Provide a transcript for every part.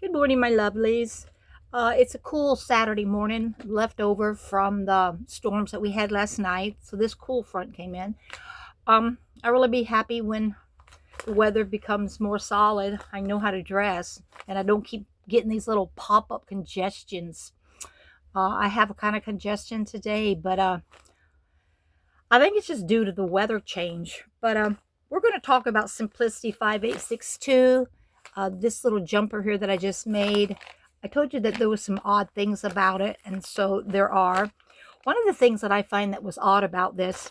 Good morning, my lovelies. It's a cool Saturday morning left over from the storms that we had last night. So this cool front came in. I really be happy when the weather becomes more solid. I know how to dress and I don't keep getting these little pop-up congestions. I have a kind of congestion today, but I think it's just due to the weather change. But we're going to talk about Simplicity 5862. This little jumper here that I just made. I told you that there was some odd things about it, and so there are. One of the things that I find that was odd about this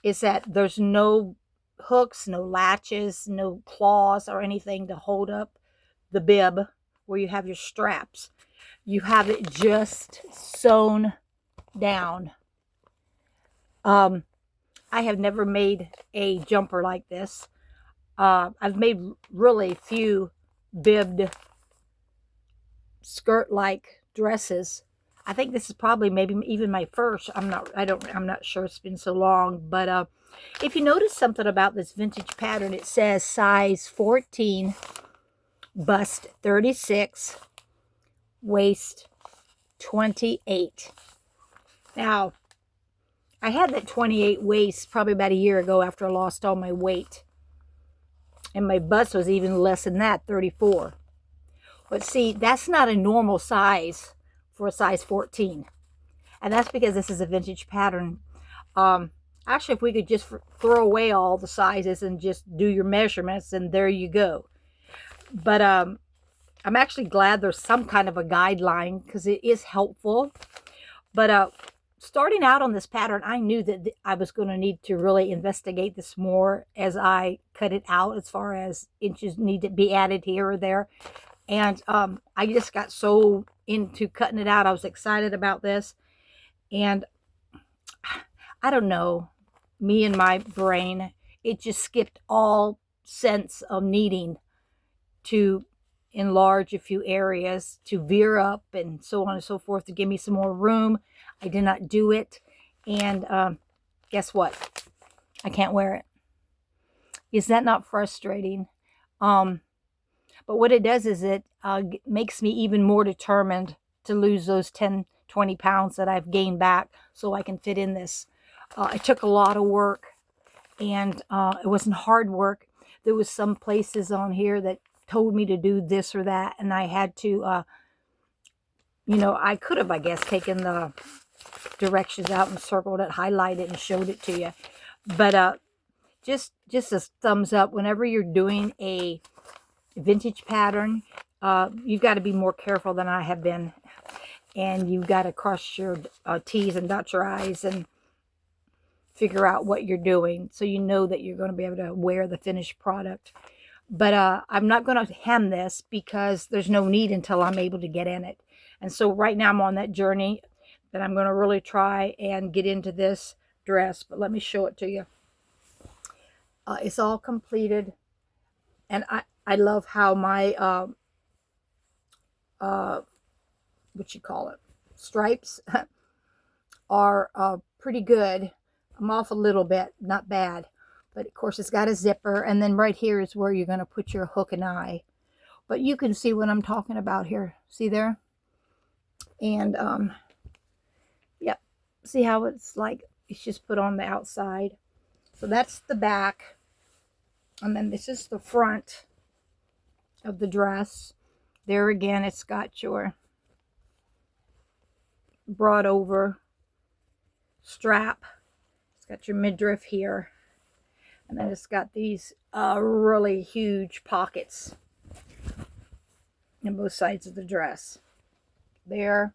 is that there's no hooks, no latches, no claws or anything to hold up the bib where you have your straps. You have it just sewn down. Um, I have never made a jumper like this. I've made really few bibbed skirt-like dresses. I think this is probably maybe even my first. I'm not sure. It's been so long. But if you notice something about this vintage pattern, it says size 14, bust 36, waist 28. Now, I had that 28 waist probably about a year ago after I lost all my weight. And my bust was even less than that, 34. But see, that's not a normal size for a size 14. And that's because this is a vintage pattern. Actually, if we could just throw away all the sizes and just do your measurements, and there you go. But I'm actually glad there's some kind of a guideline because it is helpful. But starting out on this pattern, I knew that I was going to need to really investigate this more as I cut it out, as far as inches need to be added here or there. And I just got so into cutting it out. I was excited about this. And I don't know, me and my brain, it just skipped all sense of needing to enlarge a few areas, to veer up and so on and so forth, to give me some more room. I did not do it. And guess what? I can't wear it. Is that not frustrating? But what it does is it makes me even more determined to lose those 10, 20 pounds that I've gained back so I can fit in this. It took a lot of work, and it wasn't hard work. There was some places on here that told me to do this or that, and I had to, I could have, I guess, taken the directions out and circled it, highlighted, and showed it to you. But just a thumbs up, whenever you're doing a vintage pattern, you've got to be more careful than I have been, and you've got to cross your T's and dot your I's and figure out what you're doing so you know that you're going to be able to wear the finished product. But I'm not going to hem this because there's no need until I'm able to get in it. And so right now I'm on that journey that I'm going to really try and get into this dress. But let me show it to you. It's all completed, and I love how my what you call it, stripes are pretty good. I'm off a little bit, not bad, but of course it's got a zipper, and then right here is where you're going to put your hook and eye. But you can see what I'm talking about here. See there? And yep, see how it's like it's just put on the outside. So that's the back, and then this is the front of the dress. There again, it's got your broad over strap. It's got your midriff here, and then it's got these really huge pockets on both sides of the dress. There,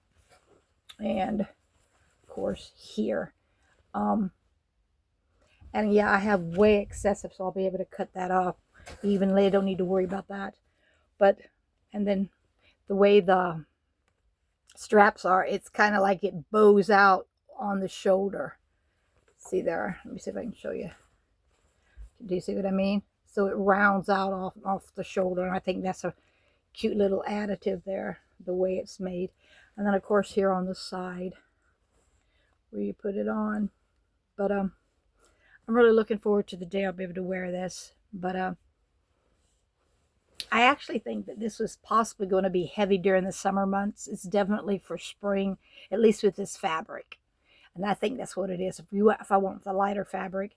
and of course here. And yeah, I have way excessive, so I'll be able to cut that off evenly. I don't need to worry about that. But, and then the way the straps are, it's kind of like it bows out on the shoulder. See there? Let me see if I can show you. Do you see what I mean? So it rounds out off the shoulder, and I think that's a cute little additive there, the way it's made. And then of course here on the side where you put it on. But I'm really looking forward to the day I'll be able to wear this. But I actually think that this was possibly going to be heavy during the summer months. It's definitely for spring, at least with this fabric. And I think that's what it is. If I want the lighter fabric,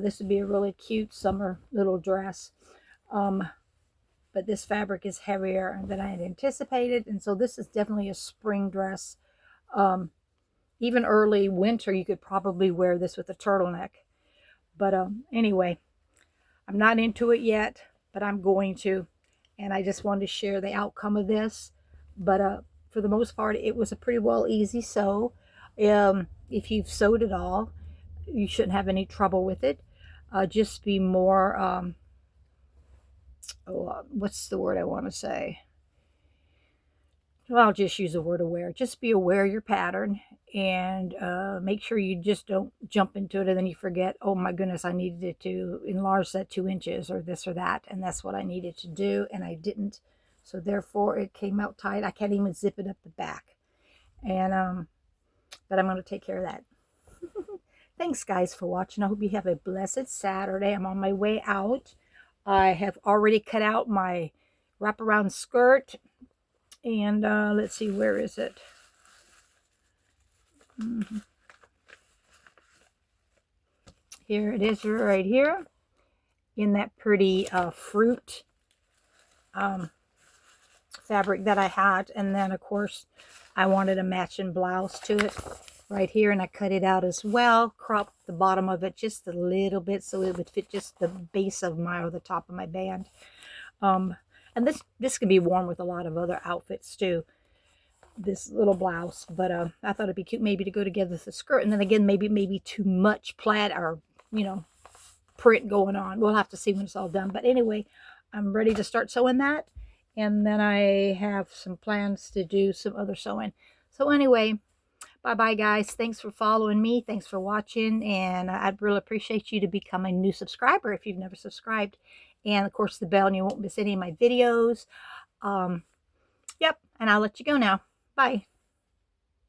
this would be a really cute summer little dress. But this fabric is heavier than I had anticipated. And so this is definitely a spring dress. Even early winter, you could probably wear this with a turtleneck. But anyway, I'm not into it yet, but I'm going to. And I just wanted to share the outcome of this. But for the most part, it was a pretty well easy sew. If you've sewed it all, you shouldn't have any trouble with it. Just be more, what's the word I want to say? Well, I'll just use the word aware. Just be aware of your pattern and make sure you just don't jump into it and then you forget, oh my goodness, I needed to enlarge that 2 inches or this or that. And that's what I needed to do. And I didn't. So therefore it came out tight. I can't even zip it up the back. And, but I'm going to take care of that. Thanks guys for watching. I hope you have a blessed Saturday. I'm on my way out. I have already cut out my wraparound skirt. And let's see, where is it? Here it is right here in that pretty fruit fabric that I had. And then, of course, I wanted a matching blouse to it right here. And I cut it out as well. Cropped the bottom of it just a little bit so it would fit just the base of or the top of my band. And this can be worn with a lot of other outfits too. This little blouse, but I thought it'd be cute maybe to go together with the skirt. And then again, maybe too much plaid or, you know, print going on. We'll have to see when it's all done. But anyway, I'm ready to start sewing that. And then I have some plans to do some other sewing. So anyway, bye-bye, guys. Thanks for following me. Thanks for watching. And I'd really appreciate you to become a new subscriber if you've never subscribed. And, of course, the bell, and you won't miss any of my videos. Yep, and I'll let you go now. Bye.